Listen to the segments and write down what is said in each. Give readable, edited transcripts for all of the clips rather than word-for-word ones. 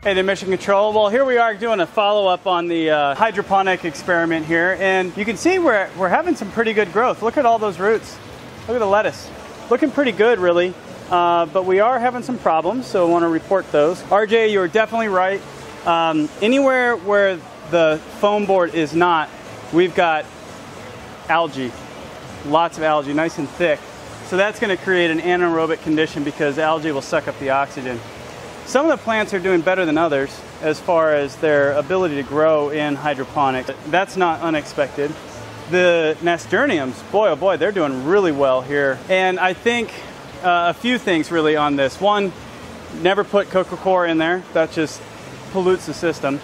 Hey there, Mission Control. Well, here we are doing a follow-up on the hydroponic experiment here, and you can see we're having some pretty good growth. Look at all those roots. Look at the lettuce. Looking pretty good, really, but we are having some problems, so I want to report those. RJ, you're definitely right. Anywhere where the foam board is not, we've got algae. Lots of algae, nice and thick. So that's going to create an anaerobic condition because algae will suck up the oxygen. Some of the plants are doing better than others as far as their ability to grow in hydroponics. That's not unexpected. The nasturtiums, boy oh boy, they're doing really well here. And I think a few things really on this. One, never put coco coir in there. That just pollutes the system.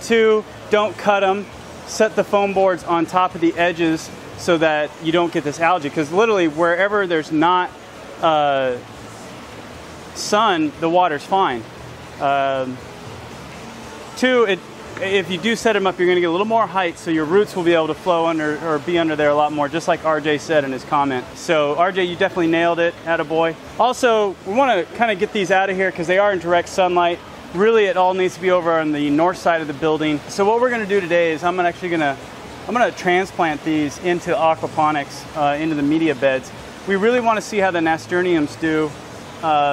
Two, don't cut them. Set the foam boards on top of the edges so that you don't get this algae. Because literally wherever there's not sun, the water's fine. Two, if you do set them up, you're going to get a little more height, so your roots will be able to flow under or be under there a lot more, just like RJ said in his comment. So RJ, you definitely nailed it. Attaboy. Also, we want to kind of get these out of here because they are in direct sunlight. Really, it all needs to be over on the north side of the building. So what we're going to do today is I'm going to transplant these into aquaponics, into the media beds. We really want to see how the nasturtiums do.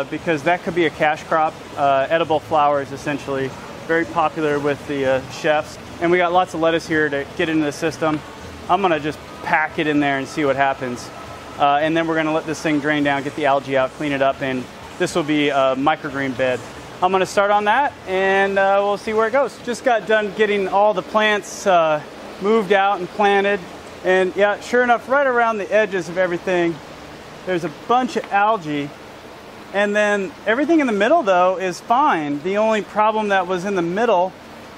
Because that could be a cash crop. Edible flowers, essentially. Very popular with the chefs. And we got lots of lettuce here to get into the system. I'm going to just pack it in there and see what happens. And then we're going to let this thing drain down, get the algae out, clean it up, and this will be a microgreen bed. I'm going to start on that, and we'll see where it goes. Just got done getting all the plants moved out and planted. And yeah, sure enough, right around the edges of everything, there's a bunch of algae. And then everything in the middle, though, is fine. The only problem that was in the middle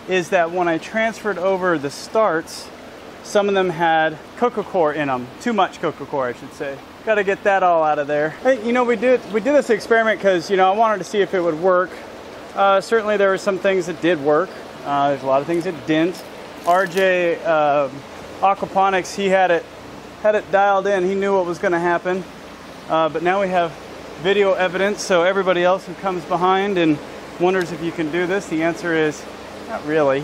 is that when I transferred over the starts, some of them had coco coir in them. Too much coco coir, I should say. Got to get that all out of there. Hey, you know, we did this experiment because, you know, I wanted to see if it would work. Certainly there were some things that did work. There's a lot of things that didn't. RJ Aquaponics, he had it dialed in. He knew what was going to happen. But now we have video evidence, so everybody else who comes behind and wonders if you can do this, the answer is not really.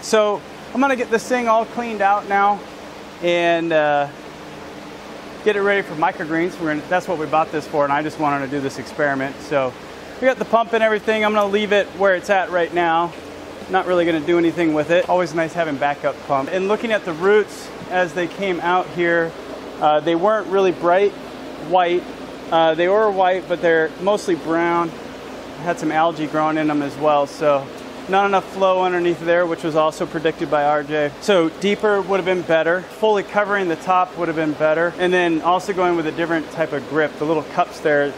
So I'm going to get this thing all cleaned out now and get it ready for microgreens. That's what we bought this for, and I just wanted to do this experiment. So we got the pump and everything. I'm going to leave it where it's at right now. Not really going to do anything with it. Always nice having backup pump. And looking at the roots as they came out here, they weren't really bright white. They were white, but they're mostly brown. Had some algae growing in them as well, so not enough flow underneath there, which was also predicted by RJ. So deeper would have been better. Fully covering the top would have been better. And then also going with a different type of grip. The little cups there,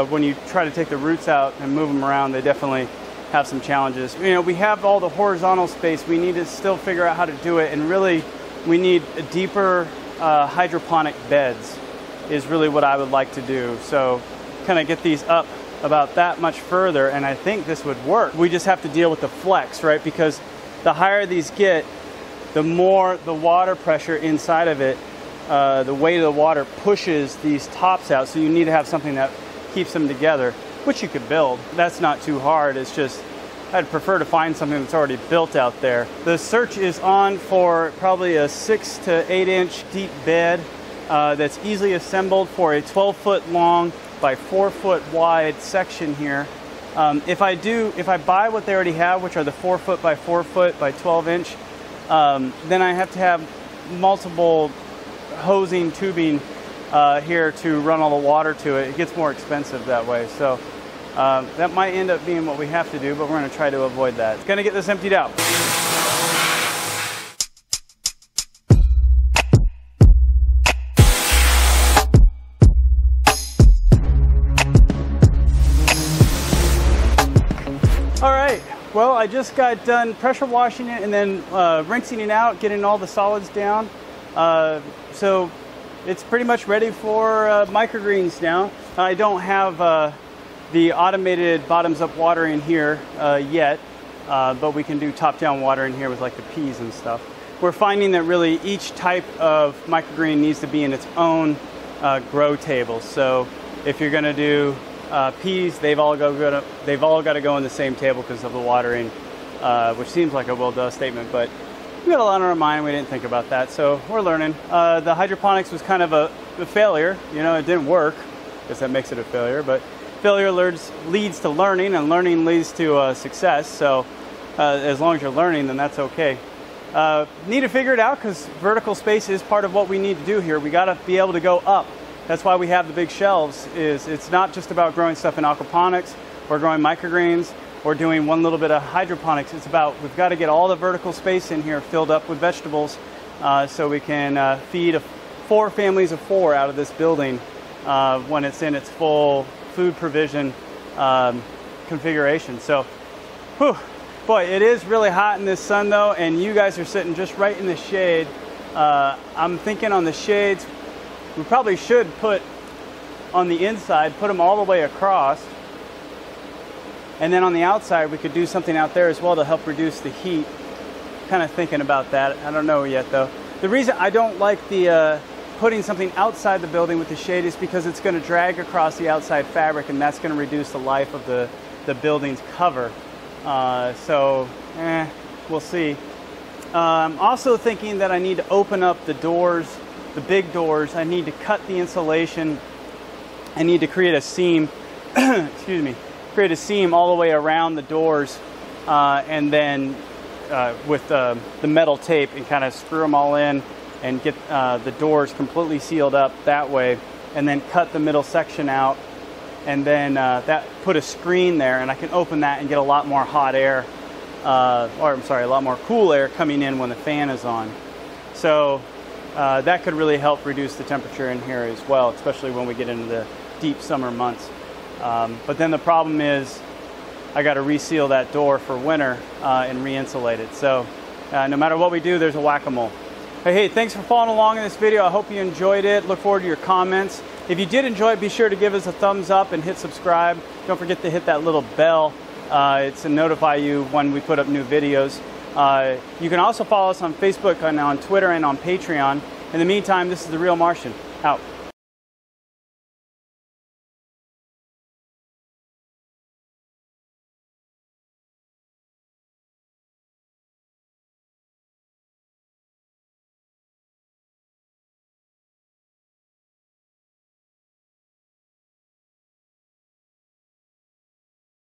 when you try to take the roots out and move them around, they definitely have some challenges. You know, we have all the horizontal space. We need to still figure out how to do it, and really we need a deeper hydroponic beds is really what I would like to do. So kind of get these up about that much further, and I think this would work. We just have to deal with the flex, right? Because the higher these get, the more the water pressure inside of it, the weight of the water pushes these tops out. So you need to have something that keeps them together, which you could build. That's not too hard. It's just, I'd prefer to find something that's already built out there. The search is on for probably a 6 to 8 inch deep bed that's easily assembled for a 12-foot long by 4-foot wide section here. If I buy what they already have, which are the 4-foot by 4-foot by 12 inch, then I have to have multiple hosing tubing here to run all the water to it. It gets more expensive that way. So that might end up being what we have to do, but we're going to try to avoid that. Going to get this emptied out. All right, well, I just got done pressure washing it and then rinsing it out, getting all the solids down. So it's pretty much ready for microgreens now. I don't have the automated bottoms-up watering here yet, but we can do top-down watering here with like the peas and stuff. We're finding that really each type of microgreen needs to be in its own grow table. So if you're going to do peas, they've all got to go in the same table because of the watering, which seems like a well-done statement, but we got a lot on our mind. We didn't think about that, so we're learning. The hydroponics was kind of a failure. You know, it didn't work. I guess that makes it a failure, but failure leads to learning, and learning leads to success. So as long as you're learning, then that's okay. Need to figure it out because vertical space is part of what we need to do here. We got to be able to go up. That's why we have the big shelves. It's not just about growing stuff in aquaponics or growing microgreens or doing one little bit of hydroponics. It's about we've got to get all the vertical space in here filled up with vegetables so we can feed 4 families of 4 out of this building when it's in its full food provision configuration. So, whew, boy, it is really hot in this sun though, and you guys are sitting just right in the shade. I'm thinking on the shades, we probably should put on the inside, put them all the way across. And then on the outside, we could do something out there as well to help reduce the heat. Kind of thinking about that. I don't know yet though. The reason I don't like the putting something outside the building with the shade is because it's going to drag across the outside fabric, and that's going to reduce the life of the building's cover. We'll see. I'm also thinking that I need to open up the doors, the big doors. I need to cut the insulation. I need to create a seam, excuse me, create a seam all the way around the doors, and then with the metal tape and kind of screw them all in and get the doors completely sealed up that way, and then cut the middle section out, and then put a screen there, and I can open that and get a lot more hot air, a lot more cool air coming in when the fan is on. So that could really help reduce the temperature in here as well, especially when we get into the deep summer months. But then the problem is I got to reseal that door for winter and re-insulate it. So no matter what we do, there's a whack-a-mole. Hey, thanks for following along in this video. I hope you enjoyed it. Look forward to your comments. If you did enjoy it, be sure to give us a thumbs up and hit subscribe. Don't forget to hit that little bell. It's to notify you when we put up new videos. You can also follow us on Facebook and on Twitter and on Patreon. In the meantime, this is The Real Martian, out.